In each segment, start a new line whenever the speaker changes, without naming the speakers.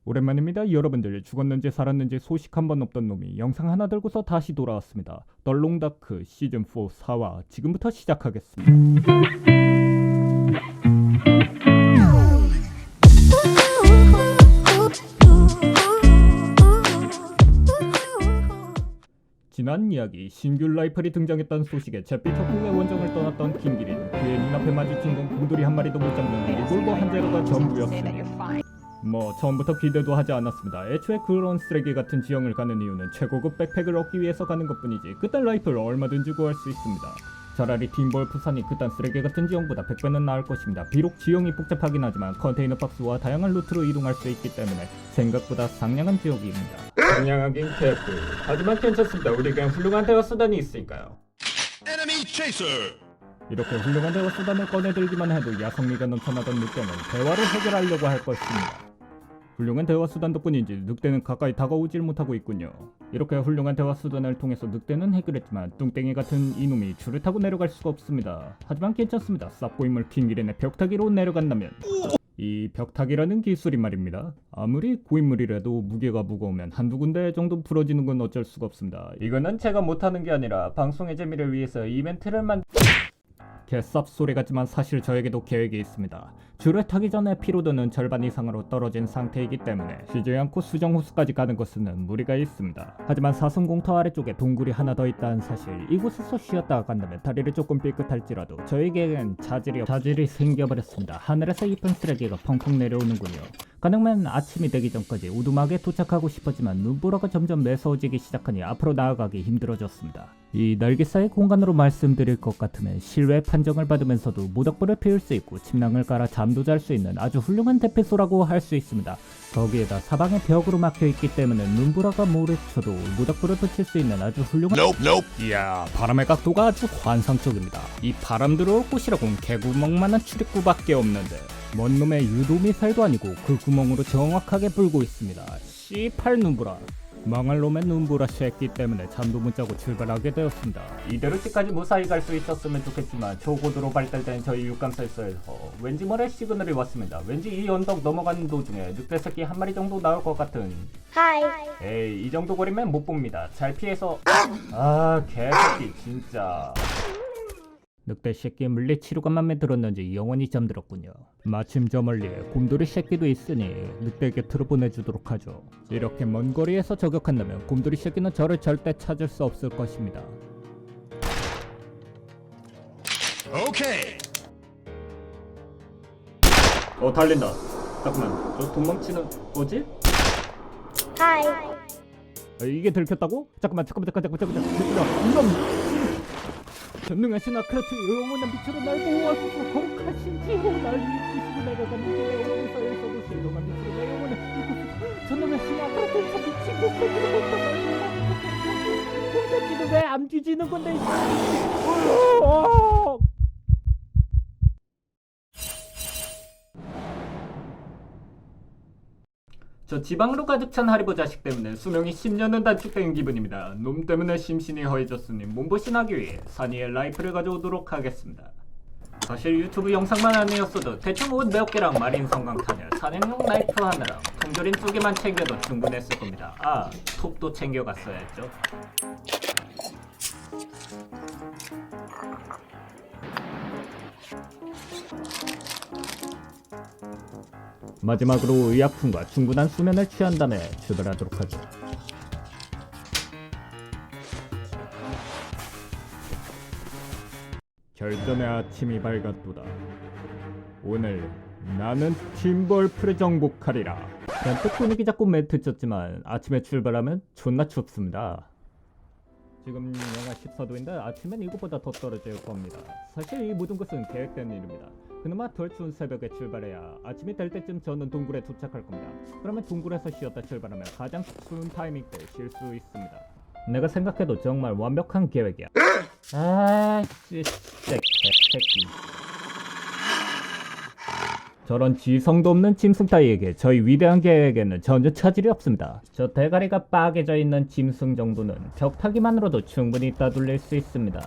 오랜만입니다. 여러분들 죽었는지 살았는지 소식 한 번 없던 놈이 영상 하나 들고서 다시 돌아왔습니다. 덜롱다크 시즌4 4화 지금부터 시작하겠습니다. 지난 이야기 신규 라이플이 등장했다는 소식에 제피터 국내 원정을 떠났던 김기린 그의 눈앞에 마주친 건 곰돌이 한 마리도 못 잡는 리볼버 한 자루가 전부였습니다. 처음부터 기대도 하지 않았습니다. 애초에 그런 쓰레기 같은 지형을 가는 이유는 최고급 백팩을 얻기 위해서 가는 것뿐이지 그딴 라이플을 얼마든지 구할 수 있습니다. 차라리 팀볼프산이 그딴 쓰레기 같은 지형보다 100배는 나을 것입니다. 비록 지형이 복잡하긴 하지만 컨테이너 박스와 다양한 루트로 이동할 수 있기 때문에 생각보다 상냥한 지역입니다. 상냥하긴 개뿔. 하지만 괜찮습니다. 우리 그냥 훌륭한 대화 수단이 있으니까요. 이렇게 훌륭한 대화 수단을 꺼내들기만 해도 야성미가 넘쳐나던 늑대는 대화를 해결하려고 할 것입니다. 훌륭한 대화 수단 덕분인지 늑대는 가까이 다가오질 못하고 있군요. 이렇게 훌륭한 대화 수단을 통해서 늑대는 해결했지만 뚱땡이 같은 이놈이 줄을 타고 내려갈 수가 없습니다. 하지만 괜찮습니다. 쌉고인물 킹기린의 벽타기로 내려간다면 이 벽타기라는 기술이 말입니다. 아무리 고인물이라도 무게가 무거우면 한두 군데 정도 부러지는 건 어쩔 수가 없습니다. 이거는 제가 못하는 게 아니라 방송의 재미를 위해서 이벤트를 개쌉 소리 같지만 사실 저에게도 계획이 있습니다. 줄을 타기 전에 피로도는 절반 이상으로 떨어진 상태이기 때문에 쉬지 않고 수정 호수까지 가는 것은 무리가 있습니다. 하지만 사슴공터 아래쪽에 동굴이 하나 더 있다는 사실, 이곳에서 쉬었다가 간다면 다리를 조금 삐끗할지라도 저에게는 자질이 생겨버렸습니다. 하늘에서 이쁜 쓰레기가 펑펑 내려오는군요. 가능하면 아침이 되기 전까지 우두막에 도착하고 싶었지만 눈보라가 점점 매서워지기 시작하니 앞으로 나아가기 힘들어졌습니다. 이 날개사의 공간으로 말씀드릴 것 같으면 실외 판정을 받으면서도 모닥불을 피울 수 있고 침낭을 깔아 잠도 잘 수 있는 아주 훌륭한 대피소라고 할 수 있습니다. 거기에다 사방에 벽으로 막혀있기 때문에 눈보라가 모래쳐도 모닥불을 붙일 수 있는 아주 훌륭한 이야, 바람의 각도가 아주 환상적입니다. 이 바람 들어올 곳이라곤 개구멍만한 출입구밖에 없는데 먼 놈의 유도미사일도 아니고 그 구멍으로 정확하게 불고 있습니다. 씨팔 눈보라. 망할 놈의 눈보라 쉐기 때문에 잠도 못 자고 출발하게 되었습니다. 이대로 집까지 무사히 갈 수 있었으면 좋겠지만 초고도로 발달된 저희 육감설소에서 왠지 모래 시그널이 왔습니다. 왠지 이 언덕 넘어가는 도중에 늑대 새끼 한 마리 정도 나올 것 같은.
하이.
에이, 이 정도 거리면 못 봅니다. 잘 피해서. 개새끼 진짜. 늑대 새끼의 물리치료가 맘에 들었는지 영원히 잠들었군요. 마침 저 멀리에 곰돌이 새끼도 있으니 늑대 곁으로 보내주도록 하죠. 이렇게 먼 거리에서 저격한다면 곰돌이 새끼는 저를 절대 찾을 수 없을 것입니다.
오케이.
달린다. 잠깐만, 저 도망치는 거지?
하이.
이게 들켰다고? 잠깐만. 이런 전능하신 아크라트 영원한 빛으로 날 보호하소서. 거룩하신 지호 날 이끄시고 내려가는 내 영혼에서에서도 신성한 빛으로 내 영혼을 이끄소서. 전능하신 아크라트에서 미치고 거기로 곰새끼도 왜 안 뒤지는 건데. 저 지방으로 가득 찬 하리보 자식 때문에 수명이 10년은 단축된 기분입니다. 놈 때문에 심신이 허해졌으니 몸보신하기 위해 산이의 라이프를 가져오도록 하겠습니다. 사실 유튜브 영상만 아니었어도 대충 옷 몇 개랑 마린 성광탄이랑 산행용 라이프 하나랑 통조림 2개만 챙겨도 충분했을 겁니다. 톱도 챙겨갔어야죠. 마지막으로 의약품과 충분한 수면을 취한 다음에 출발하도록 하죠. 결전의 아침이 밝았도다. 오늘 나는 팀볼프를 정복하리라. 잔뜩 분위기 잡고 멘트 쳤지만 아침에 출발하면 존나 춥습니다. 지금 영하 14도인데 아침엔 이것보다 더 떨어질 겁니다. 사실 이 모든 것은 계획된 일입니다. 그나마 덜 추운 새벽에 출발해야 아침이 될 때쯤 저는 동굴에 도착할 겁니다. 그러면 동굴에서 쉬었다 출발하면 가장 추운 타이밍 때 쉴 수 있습니다. 내가 생각해도 정말 완벽한 계획이야. 새끼. 저런 지성도 없는 짐승 따위에게 저희 위대한 계획에는 전혀 차질이 없습니다. 저 대가리가 빠개져 있는 짐승 정도는 벽타기만으로도 충분히 따돌릴 수 있습니다.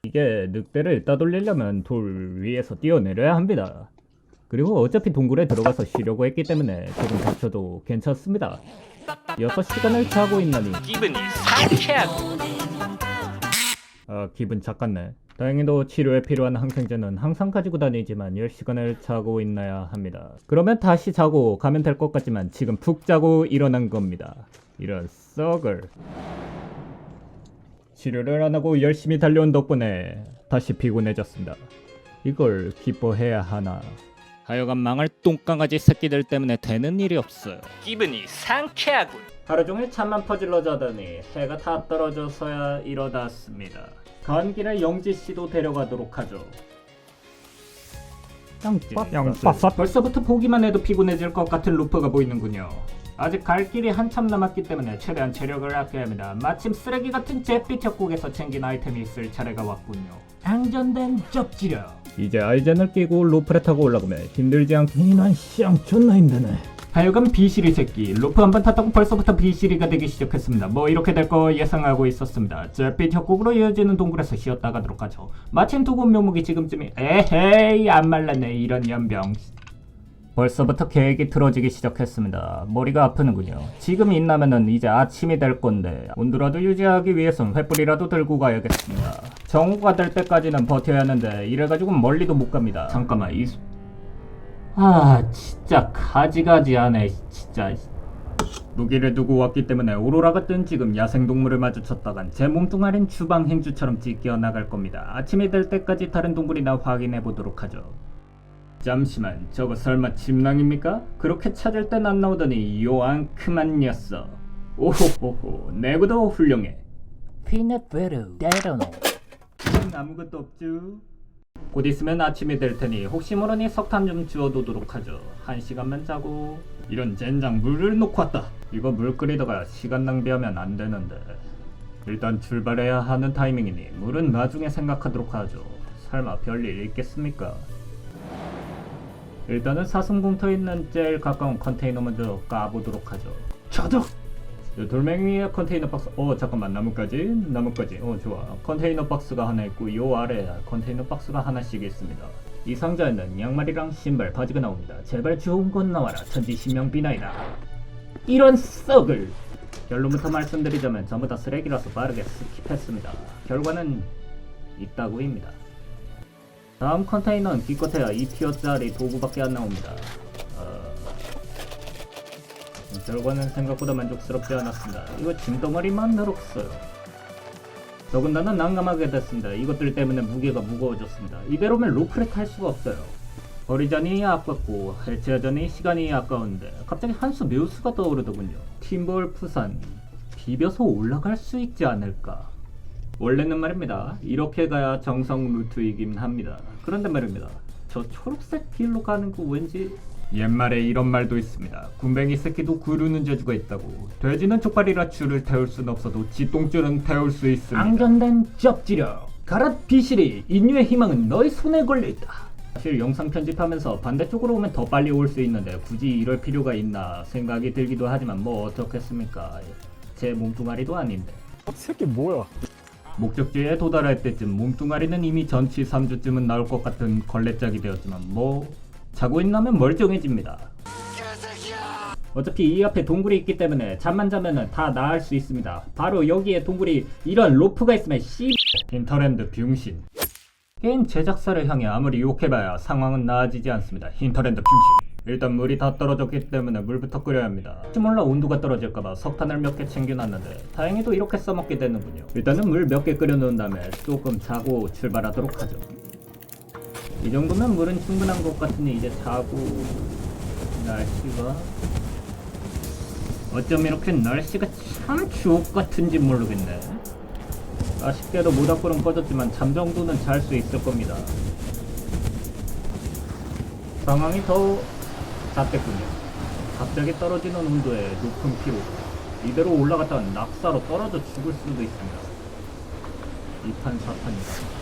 이게 늑대를 따돌리려면 돌 위에서 뛰어내려야 합니다. 그리고 어차피 동굴에 들어가서 쉬려고 했기 때문에 조금 다쳐도 괜찮습니다. 6시간을 자고 있나니
기분이 상쾌하고
기분 작았네. 다행히도 치료에 필요한 항생제는 항상 가지고 다니지만 10시간을 자고 있나야 합니다. 그러면 다시 자고 가면 될 것 같지만 지금 푹 자고 일어난 겁니다. 이런 썩을. 치료를 안 하고 열심히 달려온 덕분에 다시 피곤해졌습니다. 이걸 기뻐해야 하나. 하여간 망할 똥강아지 새끼들 때문에 되는 일이 없어요.
기분이 상쾌하군.
하루 종일 잠만 퍼질러 자더니 해가 다 떨어져서야 일어났습니다. 간 길에 영지 씨도 데려가도록 하죠. 양빠싸. 벌써부터 보기만 해도 피곤해질 것 같은 루프가 보이는군요. 아직 갈 길이 한참 남았기 때문에 최대한 체력을 아껴야 합니다. 마침 쓰레기 같은 잿빛 협곡에서 챙긴 아이템이 있을 차례가 왔군요. 안전된 접지력. 이제 아이젠을 끼고 로프를 타고 올라가면 힘들지 않게. 이난 쌍 존나 힘드네. 하여간 비시리 새끼. 로프 한번 탔다고 벌써부터 비시리가 되기 시작했습니다. 뭐 이렇게 될 거 예상하고 있었습니다. 잿빛 협곡으로 이어지는 동굴에서 쉬었다 가도록 하죠. 마침 두 곳 묘목이 지금쯤이 에헤이 안 말랐네 이런 연병. 벌써부터 계획이 틀어지기 시작했습니다. 머리가 아프는군요. 지금 인나면은 이제 아침이 될 건데 온도라도 유지하기 위해선 횃불이라도 들고 가야겠습니다. 정오가 될 때까지는 버텨야 하는데 이래가지고 멀리도 못 갑니다. 잠깐만 진짜 가지가지하네 진짜. 무기를 두고 왔기 때문에 오로라가 뜬 지금 야생동물을 마주쳤다간 제 몸뚱아린 주방 행주처럼 찢겨 나갈 겁니다. 아침이 될 때까지 다른 동굴이나 확인해 보도록 하죠. 잠시만, 저거 설마 침낭입니까? 그렇게 찾을 땐 안 나오더니 요앙큼한 녀석. 오호호호, 내구도 훌륭해.
Peanut butter, 데로노.
아무것도 없죠? 곧 있으면 아침이 될 테니 혹시 모르니 석탄 좀 주워두도록 하죠. 1시간만 자고. 이런 젠장 물을 놓고 왔다. 이거 물 끓이다가 시간 낭비하면 안 되는데. 일단 출발해야 하는 타이밍이니 물은 나중에 생각하도록 하죠. 설마 별일 있겠습니까? 일단은 사슴공터에 있는 제일 가까운 컨테이너 먼저 까보도록 하죠. 저도! 돌멩이 위에 컨테이너 박스. 잠깐만, 나뭇가지. 좋아. 컨테이너 박스가 하나 있고 요 아래에 컨테이너 박스가 하나씩 있습니다. 이 상자에는 양말이랑 신발, 바지가 나옵니다. 제발 좋은 건 나와라. 천지신명비나이다. 이런 썩을! 결론부터 말씀드리자면 전부 다 쓰레기라서 빠르게 스킵했습니다. 결과는 이따구입니다. 다음 컨테이너는 기껏해야 2티어짜리 도구밖에 안 나옵니다. 결과는 생각보다 만족스럽지 않았습니다. 이거 짐덩어리만 늘었어요. 더군다나 난감하게 됐습니다. 이것들 때문에 무게가 무거워졌습니다. 이대로면 로프를 탈 수가 없어요. 버리자니 아깝고 해체하자니 시간이 아까운데 갑자기 한 수 묘수가 떠오르더군요. 팀볼프산 비벼서 올라갈 수 있지 않을까. 원래는 말입니다. 이렇게 가야 정성 루트이긴 합니다. 그런데 말입니다. 저 초록색 길로 가는 거 왠지 옛말에 이런 말도 있습니다. 군뱅이 새끼도 구르는 재주가 있다고. 돼지는 족발이라 줄을 태울 순 없어도 지똥줄은 태울 수 있습니다. 안전된 접지력. 가랏 비실이 인류의 희망은 너의 손에 걸려있다. 사실 영상 편집하면서 반대쪽으로 오면 더 빨리 올 수 있는데 굳이 이럴 필요가 있나 생각이 들기도 하지만 뭐 어쩌겠습니까. 제 몸뚱아리도 아닌데.
새끼 뭐야?
목적지에 도달할 때쯤 몸뚱아리는 이미 전치 3주쯤은 나올 것 같은 걸레짝이 되었지만 뭐 자고 있나면 멀쩡해집니다. 어차피 이 앞에 동굴이 있기 때문에 잠만 자면은 다 나을 수 있습니다. 바로 여기에 동굴이 이런 로프가 있으면 힌터랜드 병신. 게임 제작사를 향해 아무리 욕해봐야 상황은 나아지지 않습니다. 힌터랜드 병신. 일단 물이 다 떨어졌기 때문에 물부터 끓여야 합니다. 혹시 몰라 온도가 떨어질까봐 석탄을 몇 개 챙겨놨는데 다행히도 이렇게 써먹게 되는군요. 일단은 물 몇 개 끓여놓은 다음에 조금 자고 출발하도록 하죠. 이 정도면 물은 충분한 것 같으니 이제 자고. 날씨가 어쩜 이렇게 날씨가 참 주옥 같은지 모르겠네. 아쉽게도 모닥불은 꺼졌지만 잠 정도는 잘 수 있을 겁니다. 상황이 더 잦겠군요. 갑자기 떨어지는 온도에 높은 피로. 이대로 올라갔다가 낙사로 떨어져 죽을 수도 있습니다. 이판사판이다.